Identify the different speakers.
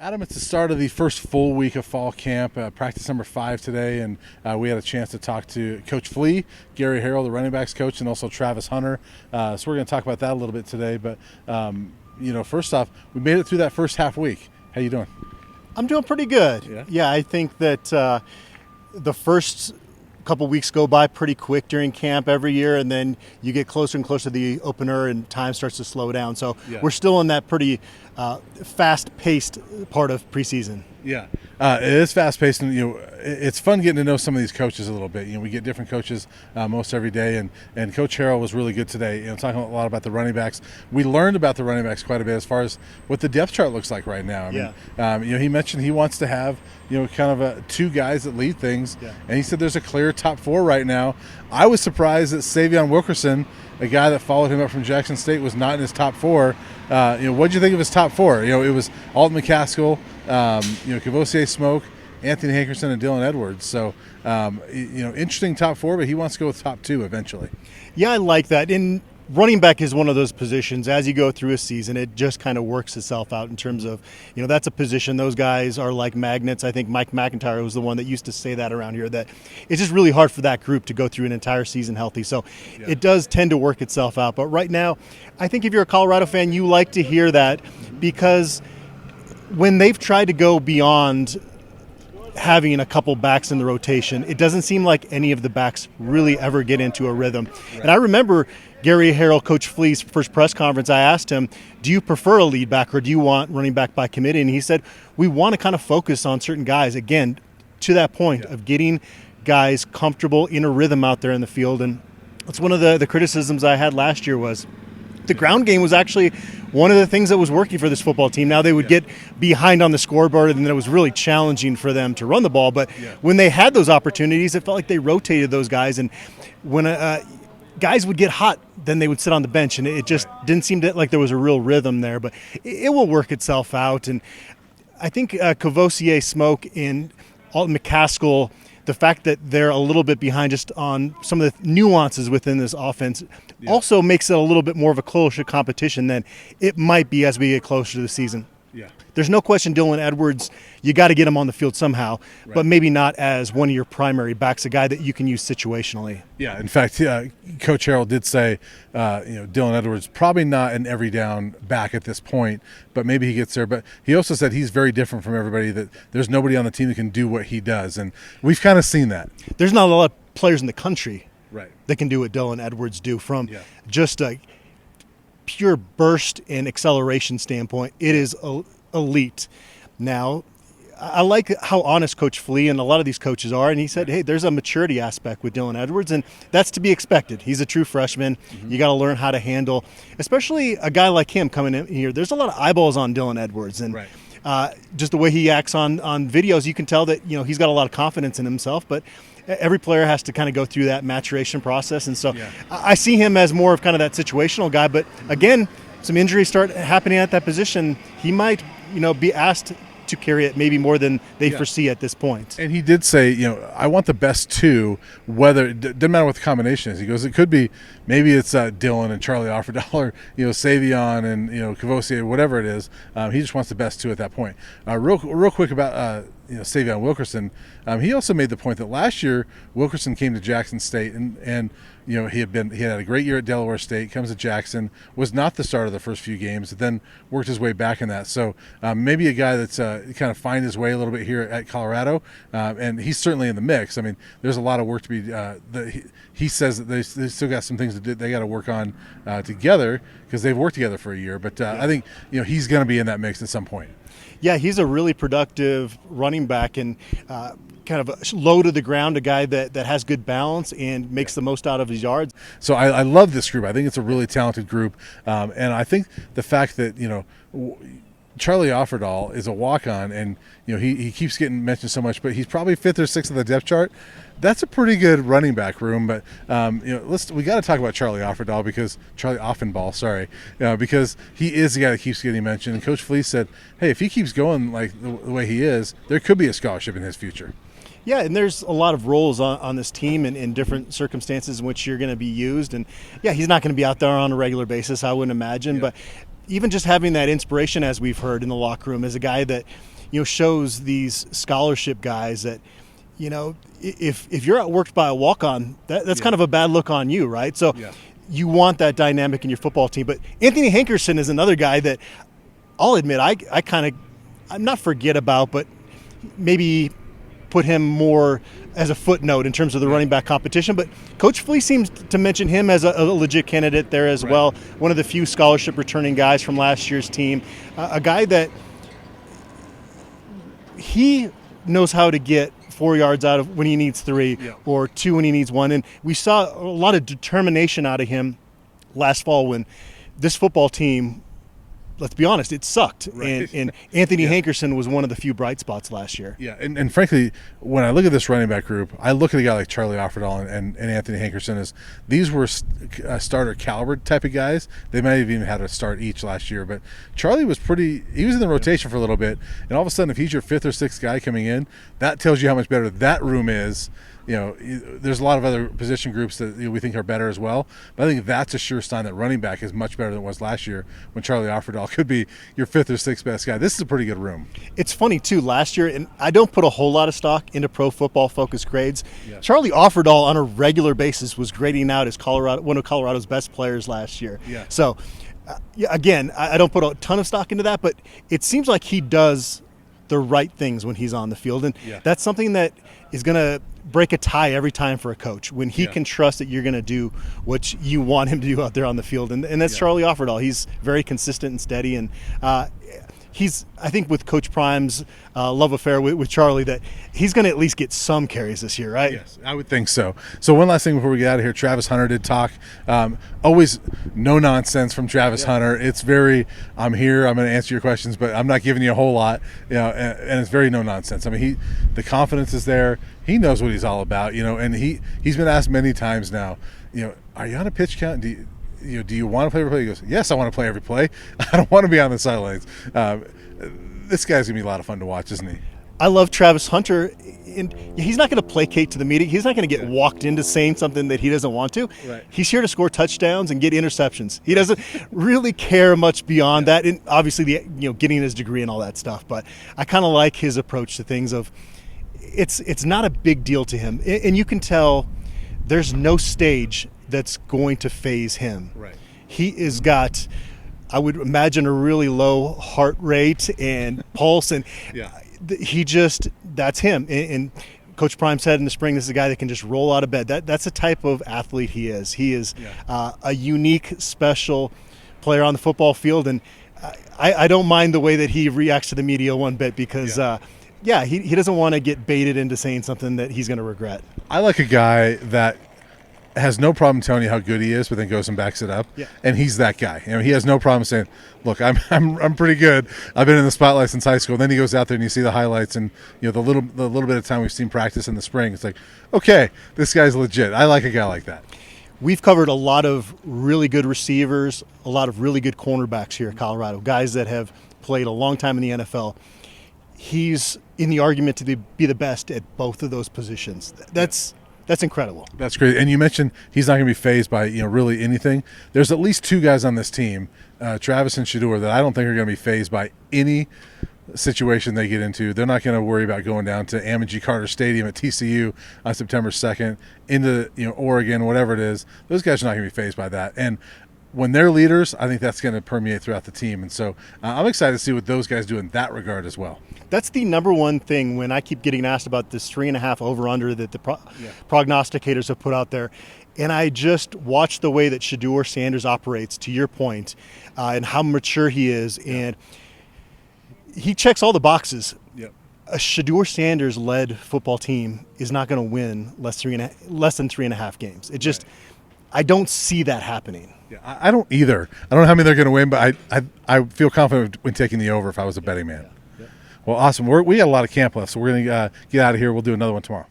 Speaker 1: Adam, it's the start of the first full week of fall camp, practice number 5 today, and we had a chance to talk to Coach Flea, Gary Harrell, the running backs coach, and also Travis Hunter. So we're going to talk about that a little bit today. But, first off, we made it through that first half week. How you doing?
Speaker 2: I'm doing pretty good. Yeah, I think that the first couple weeks go by pretty quick during camp every year, and then you get closer and closer to the opener and time starts to slow down. So we're still in that pretty fast-paced part of preseason.
Speaker 1: Yeah, it is fast-paced, and it's fun getting to know some of these coaches a little bit. We get different coaches most every day, and Coach Harrell was really good today. Talking a lot about the running backs. We learned about the running backs quite a bit as far as what the depth chart looks like right now. He mentioned he wants to have kind of two guys that lead things, and he said there's a clear top 4 right now. I was surprised that Savion Wilkerson, a guy that followed him up from Jackson State, was not in his top 4. What did you think of his top 4? It was Alton McCaskill, Kavosiey Smoke, Anthony Hankerson, and Dylan Edwards. So, interesting top 4, but he wants to go with top 2 eventually.
Speaker 2: Yeah, I like that. And running back is one of those positions, as you go through a season, it just kind of works itself out in terms of, that's a position. Those guys are like magnets. I think Mike McIntyre was the one that used to say that around here, that it's just really hard for that group to go through an entire season healthy. So it does tend to work itself out. But right now, I think if you're a Colorado fan, you like to hear that, because when they've tried to go beyond having a couple backs in the rotation, it doesn't seem like any of the backs really ever get into a rhythm. And I remember Gary Harrell, Coach Flea's first press conference, I asked him, do you prefer a lead back or do you want running back by committee? And he said, we want to kind of focus on certain guys, again, to that point of getting guys comfortable in a rhythm out there in the field. And that's one of the criticisms I had last year was the ground game was actually one of the things that was working for this football team. Now they would get behind on the scoreboard, and then it was really challenging for them to run the ball. But when they had those opportunities, it felt like they rotated those guys. And when guys would get hot, then they would sit on the bench, and it just didn't seem like there was a real rhythm there. But it will work itself out. And I think Kavosiey Smoke and Alton McCaskill, the fact that they're a little bit behind just on some of the nuances within this offense also makes it a little bit more of a closer competition than it might be as we get closer to the season. There's no question Dylan Edwards, you got to get him on the field somehow, but maybe not as one of your primary backs, a guy that you can use situationally.
Speaker 1: Yeah, in fact, Coach Harrell did say, Dylan Edwards, probably not an every down back at this point, but maybe he gets there. But he also said he's very different from everybody, that there's nobody on the team that can do what he does. And we've kind of seen that.
Speaker 2: There's not a lot of players in the country that can do what Dylan Edwards do from just a pure burst and acceleration standpoint. It is elite. Now, I like how honest Coach Flea and a lot of these coaches are, and he said, hey, there's a maturity aspect with Dylan Edwards, and that's to be expected. He's a true freshman. You got to learn how to handle, especially a guy like him coming in here. There's a lot of eyeballs on Dylan Edwards, and just the way he acts on videos, you can tell that he's got a lot of confidence in himself, but every player has to kind of go through that maturation process. And so I see him as more of kind of that situational guy, but again, some injuries start happening at that position, he might be asked to carry it maybe more than they foresee at this point.
Speaker 1: And he did say, I want the best 2, whether it doesn't matter what the combination is. He goes, it could be, maybe it's Dylan and Charlie Offerdahl, or Savion and Kavosiey, whatever it is. He just wants the best 2 at that point. Real quick about Savion Wilkerson. He also made the point that last year Wilkerson came to Jackson State and he had a great year at Delaware State, comes to Jackson, was not the starter the first few games, then worked his way back in that. So maybe a guy that's kind of find his way a little bit here at Colorado, and he's certainly in the mix. I mean, there's a lot of work to be he says that they still got some things to do, they got to work on together, because they've worked together for a year. But I think he's going to be in that mix at some point.
Speaker 2: Yeah, he's a really productive running back, and kind of low to the ground, a guy that has good balance and makes the most out of his yards.
Speaker 1: So I love this group. I think it's a really talented group, and I think the fact that Charlie Offerdahl is a walk-on, and he keeps getting mentioned so much, but he's probably 5th or 6th on the depth chart. That's a pretty good running back room. But we got to talk about Charlie Offerdahl, because because he is the guy that keeps getting mentioned. And Coach Flea said, hey, if he keeps going like the way he is, there could be a scholarship in his future.
Speaker 2: Yeah, and there's a lot of roles on this team in different circumstances in which you're going to be used. And, yeah, he's not going to be out there on a regular basis, I wouldn't imagine. But even just having that inspiration, as we've heard in the locker room, as a guy that, shows these scholarship guys that, if you're outworked by a walk-on, that's kind of a bad look on you, right? So you want that dynamic in your football team. But Anthony Hankerson is another guy that I'll admit I'm not forget about, but maybe put him more as a footnote in terms of the running back competition. But Coach Flea seems to mention him as a legit candidate there as well. One of the few scholarship returning guys from last year's team. A guy that he knows how to get 4 yards out of when he needs 3 or 2 when he needs 1. And we saw a lot of determination out of him last fall when this football team, let's be honest, it sucked. And Anthony Hankerson was one of the few bright spots last year.
Speaker 1: Yeah, and frankly, when I look at this running back group, I look at a guy like Charlie Offerdahl and Anthony Hankerson as these were starter caliber type of guys. They might have even had a start each last year, but Charlie was he was in the rotation for a little bit, and all of a sudden, if he's your 5th or 6th guy coming in, that tells you how much better that room is. There's a lot of other position groups that we think are better as well, but I think that's a sure sign that running back is much better than it was last year when Charlie Offerdahl could be your 5th or 6th best guy. This is a pretty good room.
Speaker 2: It's funny too, last year, and I don't put a whole lot of stock into Pro Football Focus grades. Charlie Offerdahl on a regular basis was grading out as one of Colorado's best players last year. So again, I don't put a ton of stock into that, but it seems like he does the right things when he's on the field, and that's something that is going to break a tie every time for a coach when he can trust that you're going to do what you want him to do out there on the field, and that's Charlie Offerdahl. He's very consistent and steady, and I think with Coach Prime's love affair with Charlie, that he's going to at least get some carries this year, right?
Speaker 1: Yes, I would think so. So one last thing before we get out of here, Travis Hunter did talk. Always no nonsense from Travis Hunter. It's very, I'm here, I'm going to answer your questions, but I'm not giving you a whole lot. And it's very no nonsense. I mean, the confidence is there. He knows what he's all about, and he's been asked many times now, are you on a pitch count? Do you want to play every play? He goes, yes, I want to play every play. I don't want to be on the sidelines. This guy's going to be a lot of fun to watch, isn't he?
Speaker 2: I love Travis Hunter. And he's not going to placate to the media. He's not going to get walked into saying something that he doesn't want to. He's here to score touchdowns and get interceptions. He doesn't really care much beyond that. And obviously, getting his degree and all that stuff. But I kind of like his approach to things of it's not a big deal to him. And you can tell there's no stage that's going to phase him. He has got, I would imagine, a really low heart rate and pulse, and that's him. And Coach Prime said in the spring, this is a guy that can just roll out of bed. That's the type of athlete he is. He is a unique, special player on the football field, and I don't mind the way that he reacts to the media one bit because he doesn't want to get baited into saying something that he's going to regret.
Speaker 1: I like a guy that has no problem telling you how good he is, but then goes and backs it up. And he's that guy. He has no problem saying, "Look, I'm pretty good. I've been in the spotlight since high school." And then he goes out there and you see the highlights and the little bit of time we've seen practice in the spring. It's like, okay, this guy's legit. I like a guy like that.
Speaker 2: We've covered a lot of really good receivers, a lot of really good cornerbacks here at Colorado, guys that have played a long time in the NFL. He's in the argument to be the best at both of those positions. That's incredible.
Speaker 1: That's great. And you mentioned he's not going to be fazed by really anything. There's at least 2 guys on this team, Travis and Shedeur, that I don't think are going to be fazed by any situation they get into. They're not going to worry about going down to Ammon G. Carter Stadium at TCU on September 2nd into Oregon, whatever it is. Those guys are not going to be fazed by that. And when they're leaders, I think that's going to permeate throughout the team. And so I'm excited to see what those guys do in that regard as well.
Speaker 2: That's the number one thing when I keep getting asked about this 3.5 over-under that the prognosticators have put out there. And I just watch the way that Shedeur Sanders operates, to your point, and how mature he is. And he checks all the boxes. A Shedeur Sanders-led football team is not going to win less than 3.5 games. It just I don't see that happening.
Speaker 1: I don't either. I don't know how many they're going to win, but I feel confident when taking the over if I was a betting man. Well, awesome. We got a lot of camp left, so we're going to get out of here. We'll do another one tomorrow.